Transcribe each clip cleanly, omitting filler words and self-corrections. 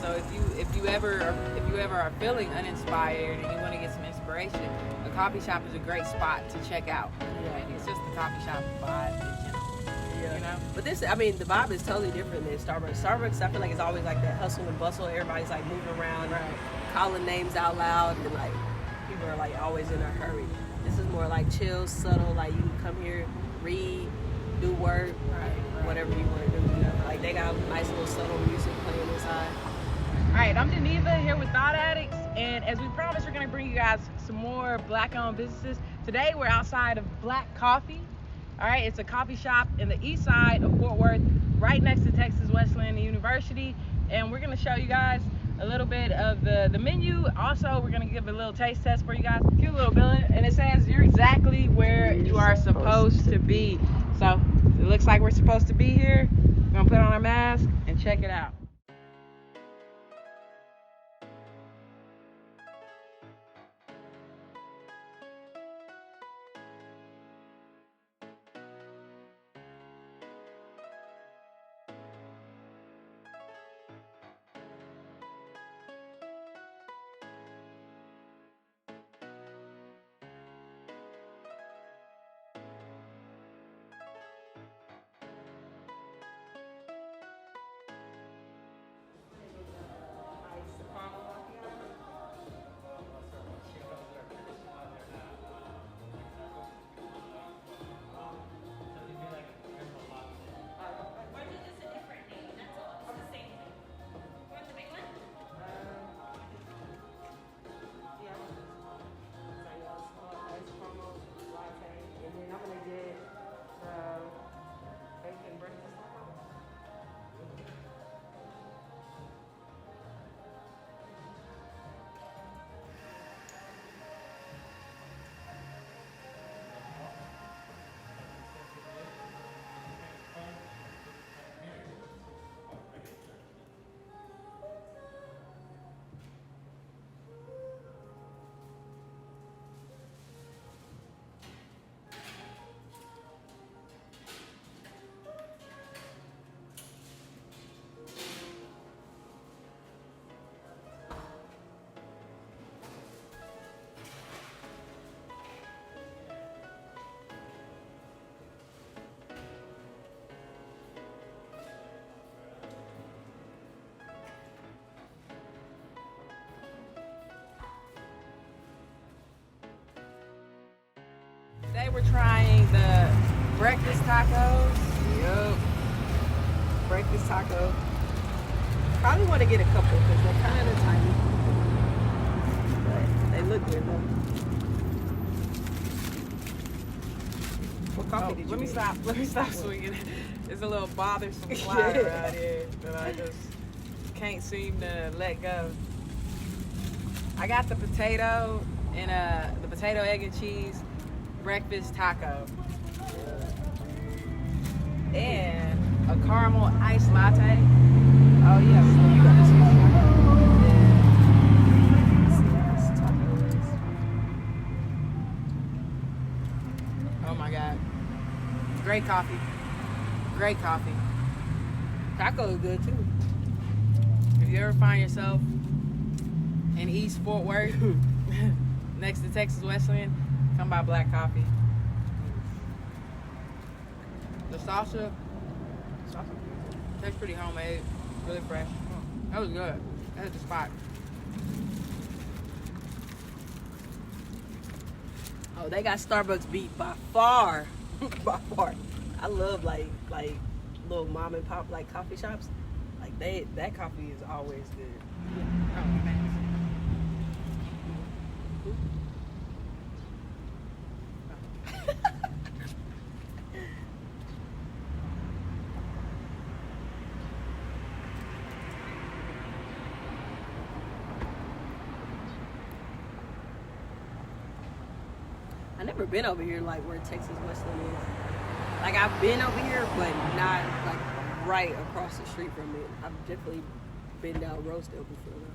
So if you ever are feeling uninspired and you want to get some inspiration, a coffee shop is a great spot to check out. Yeah. And it's just the coffee shop vibe in general. Yeah. You know? But this, I mean, the vibe is totally different than Starbucks. Starbucks, I feel like it's always like that hustle and bustle. Everybody's like moving around, Right. calling names out loud, and like people are like always in a hurry. This is more like chill, subtle. Like you can come here, read, do work, Right. whatever you want to do. You know, like they got nice little subtle music playing inside. All right, I'm Geneva here with Thought Addicts, and as we promised, we're going to bring you guys some more Black-owned businesses. Today, we're outside of Black Coffee. All right, it's a coffee shop in the east side of Fort Worth, right next to Texas Wesleyan University, and we're going to show you guys a little bit of the menu. Also, we're going to give a little taste test for you guys. Cute little building, and it says you're exactly where you are supposed to be. So, it looks like we're supposed to be here. We're going to put on our mask and check it out. Today we're trying the breakfast tacos. Yup. Breakfast taco. Probably want to get a couple because they're kind of tiny. But they look good though. What coffee did you Let me get? Let me stop swinging. It's a little bothersome fly around here that I just can't seem to let go. I got the potato and the potato, egg, and cheese breakfast taco. And a caramel iced latte. Oh yeah, so you got this one. Oh my God. Great coffee. Great coffee. Taco is good too. If you ever find yourself in East Fort Worth, next to Texas Wesleyan, come by Black Coffee. The salsa tastes pretty homemade, really fresh. That was good. That's the spot. Oh, they got Starbucks beat by far. By far. I love like little mom and pop like coffee shops. Like that coffee is always good. Oh man. I never been over here like where Texas Wesleyan is. Like I've been over here, but not like right across the street from it. I've definitely been down Rosedale before though.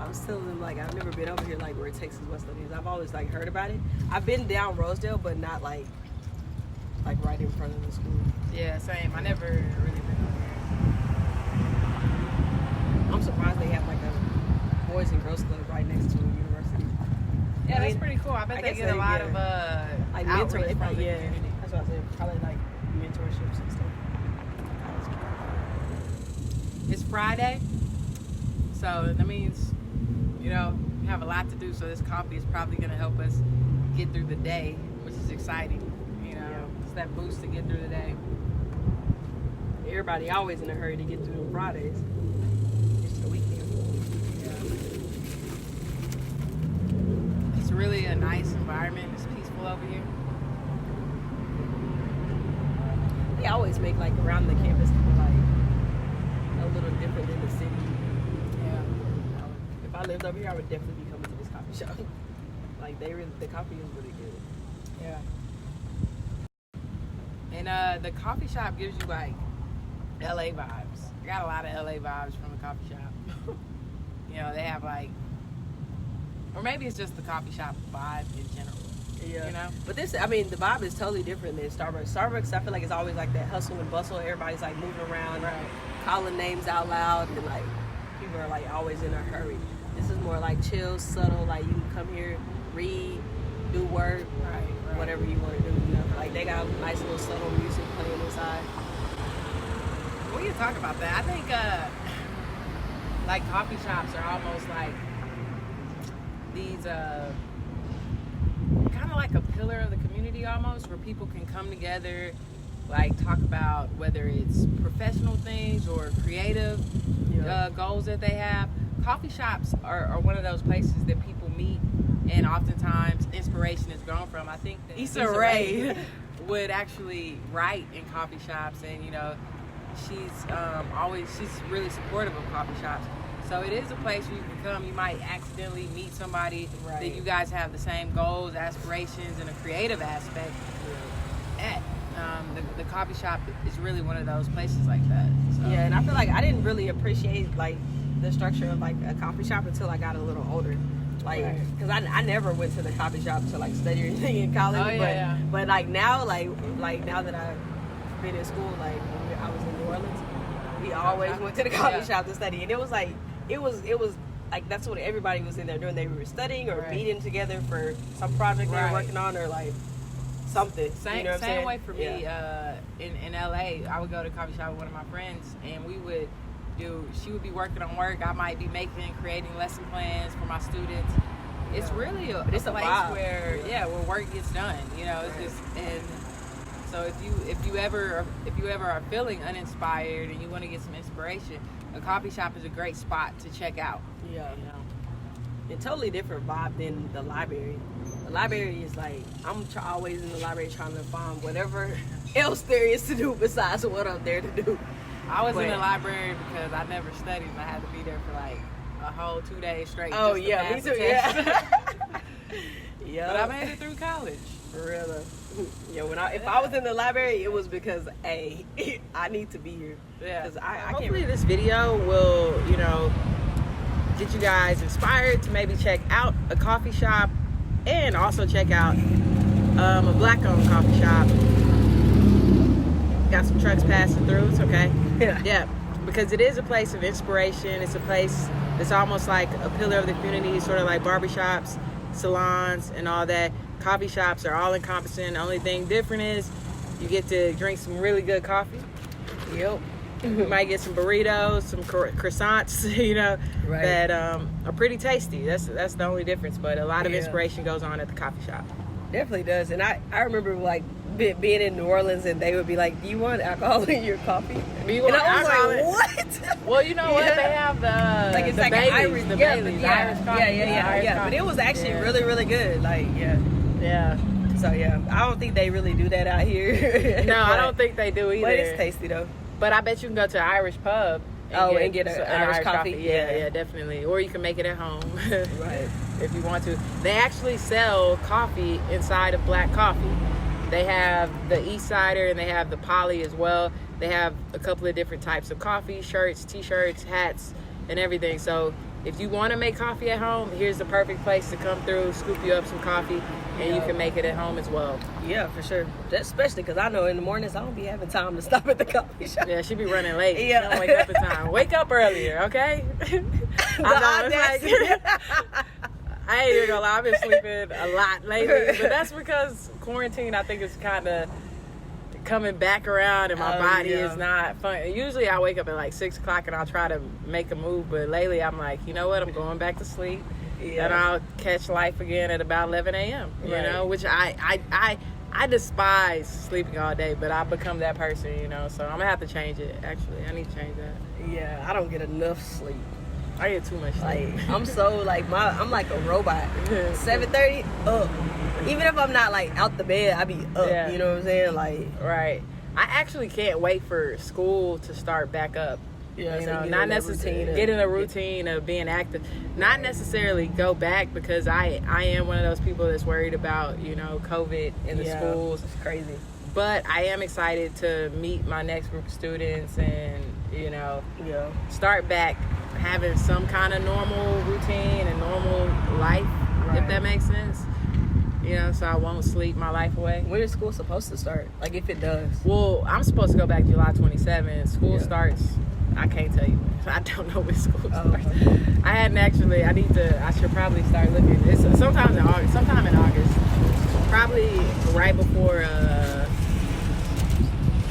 I was telling them like I've never been over here like where Texas Wesleyan is. I've always like heard about it. I've been down Rosedale, but not like right in front of the school. Yeah, same. I never really been over here. surprised they have like a boys and girls club right next to a university. Yeah, that's pretty cool. I bet they get a lot of like outreach mentoring. from the Yeah, community. that's what I said. Probably like mentorships and stuff. It's Friday, so that means, you know, we have a lot to do. So this coffee is probably going to help us get through the day, which is exciting. You know, it's that boost to get through the day. Everybody always in a hurry to get through the Fridays. It's the weekend. It's really a nice environment. It's peaceful over here. They always make like around the campus look like a little different than the city. Yeah. If I lived over here, I would definitely be coming to this coffee shop. Like the coffee is really good. Yeah. And the coffee shop gives you like LA vibes. I got a lot of LA vibes from the coffee shop. You know, they have like, or maybe it's just the coffee shop vibe in general. Yeah. You know? But this, I mean, the vibe is totally different than Starbucks. Starbucks, I feel like it's always like that hustle and bustle. Everybody's like moving around, Right. calling names out loud, and like people are like always in a hurry. This is more like chill, subtle. Like you can come here, read, do work, Right. whatever you want to do. You know, like they got nice little subtle music playing inside. We can talk about that. I think like coffee shops are almost like these kind of like a pillar of the community almost, where people can come together, like talk about whether it's professional things or creative goals that they have. Coffee shops are one of those places that people meet, and oftentimes inspiration is grown from. I think that Issa Rae would actually write in coffee shops, and you know, she's really supportive of coffee shops. So it is a place where you can come. You might accidentally meet somebody that you guys have the same goals, aspirations, and a creative aspect at. The coffee shop is really one of those places like that. So. Yeah, and I feel like I didn't really appreciate like the structure of like a coffee shop until I got a little older. Like, because I never went to the coffee shop to like study or anything in college. But like now, like now that I've been in school, like when I was in New Orleans, we always went to the coffee shop to study, and it was like it was like that's what everybody was in there doing. They were studying or meeting together for some project they were working on, or like something. Same, you know what I'm saying? way for me. In LA, I would go to a coffee shop with one of my friends, and she would be working on work. I might be creating lesson plans for my students. It's really a place where where work gets done. You know, it's just, and so if you ever are feeling uninspired and you want to get some inspiration, a coffee shop is a great spot to check out. Yeah. You know, a totally different vibe than the library. The library is like, I'm always in the library trying to find whatever else there is to do besides what I'm there to do. I was in the library because I never studied, and I had to be there for like a whole 2 days straight. Oh just to yeah, pass me the too. test. Yeah. But I made it through college. For real though. Yeah, if I was in the library, it was because I need to be here. Yeah. Because I Hopefully this video will, you know, get you guys inspired to maybe check out a coffee shop, and also check out a black-owned coffee shop. Got some trucks passing through. It's okay. Yeah, because it is a place of inspiration. It's a place that's almost like a pillar of the community, sort of like barbershops, salons, and all that. Coffee shops are all encompassing. The only thing different is you get to drink some really good coffee. Yep. You might get some burritos, some croissants, you know, that are pretty tasty. That's the only difference. But a lot of inspiration goes on at the coffee shop. Definitely does. And I remember like being in New Orleans, and they would be like, "Do you want alcohol in your coffee?" Do you want and I was alcohol? like, "What?" Well, you know what? They have the like it's the like Baileys, Irish, the yeah, Baileys, yeah, Irish coffee, yeah. Irish But it was actually coffee. really, really good. Like, Yeah. So yeah, I don't think they really do that out here. No, I don't think they do either. But it's tasty though. But I bet you can go to an Irish pub. And get an Irish coffee. Yeah, definitely. Or you can make it at home. Right. If you want to. They actually sell coffee inside of black coffee. They have the East Sider and they have the Poly as well. They have a couple of different types of coffee, shirts, t-shirts, hats, and everything. So if you want to make coffee at home, here's the perfect place to come through, scoop you up some coffee, and you can make it at home as well. Yeah, for sure. Especially because I know in the mornings I don't be having time to stop at the coffee shop. Yeah, she be running late. Yeah. She don't wake up in time. Wake up earlier, okay? I ain't even gonna lie, I've been sleeping a lot lately, but that's because quarantine, I think, is kind of coming back around, and my body is not fun. Usually I wake up at like 6 o'clock and I'll try to make a move, but lately I'm like, you know what, I'm going back to sleep, and I'll catch life again at about 11 a.m. You know, which I despise sleeping all day, but I've become that person, you know, so I'm gonna have to change it. Actually, I need to change that. Yeah, I don't get enough sleep. I get too much sleep. Like, I'm so like I'm like a robot. 7:30 up. Even if I'm not like out the bed, I be up. Yeah. You know what I'm saying? Like, right. I actually can't wait for school to start back up. Yeah, you so know, get not in that necessarily routine get in a routine of being active. Not necessarily go back, because I am one of those people that's worried about, you know, COVID in the schools. It's crazy. But I am excited to meet my next group of students and, you know, start back having some kind of normal routine and normal life, if that makes sense. You know, so I won't sleep my life away. When is school supposed to start? Like, if it does? Well, I'm supposed to go back July 27th. School starts, I can't tell you. I don't know when school starts. I hadn't actually, I should probably start looking. It's sometime in August. Probably right before,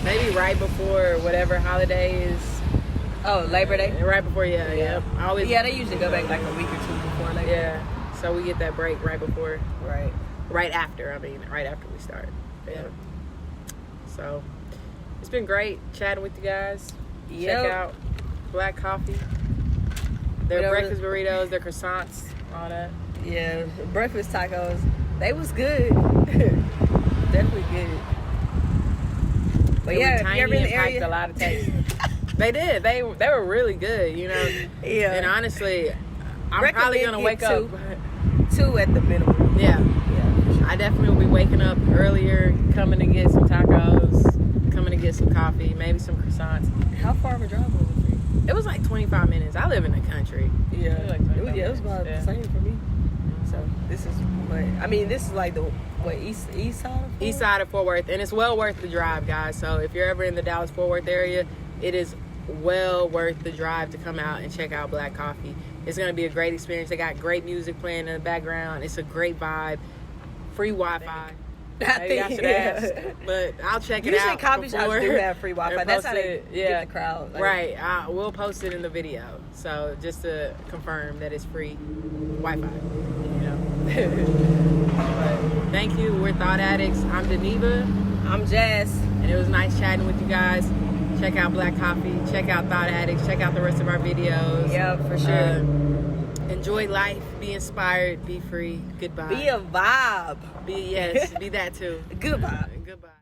maybe right before whatever holiday is. Oh, Labor Day? Right before, yeah. They usually go back like a week or two before Labor Day. Yeah, so we get that break right before. Right after we start. Yeah. So, it's been great chatting with you guys. Check out Black Coffee. Their breakfast burritos, their croissants, all that. Yeah, breakfast tacos. They was good. Definitely good. But They were tiny if you're in the and packed area, a lot of taste. They did. They were really good, you know. Yeah. And honestly, I'm probably gonna wake up. 2 at the minimum. Yeah. I definitely will be waking up earlier, coming to get some tacos, coming to get some coffee, maybe some croissants. How far of a drive was it for you? It was like 25 minutes. I live in the country. Yeah. It was about Yeah. the same for me. So this is like the east side of East side of Fort Worth, and it's well worth the drive, guys. So if you're ever in the Dallas-Fort Worth area, it is well worth the drive to come out and check out Black Coffee. It's going to be a great experience. They got great music playing in the background. It's a great vibe. Free Wi-Fi. Maybe I should ask, but I'll check it out. Usually coffee shops do have free Wi-Fi. That's how they get the crowd. Like, right. We'll post it in the video. So just to confirm that it's free Wi-Fi. You know. But thank you. We're Thought Addicts. I'm Deneva. I'm Jazz. And it was nice chatting with you guys. Check out Black Coffee. Check out Thought Addicts. Check out the rest of our videos. Yeah, for sure. Enjoy life. Be inspired. Be free. Goodbye. Be a vibe. Be that too. Good vibe. Goodbye.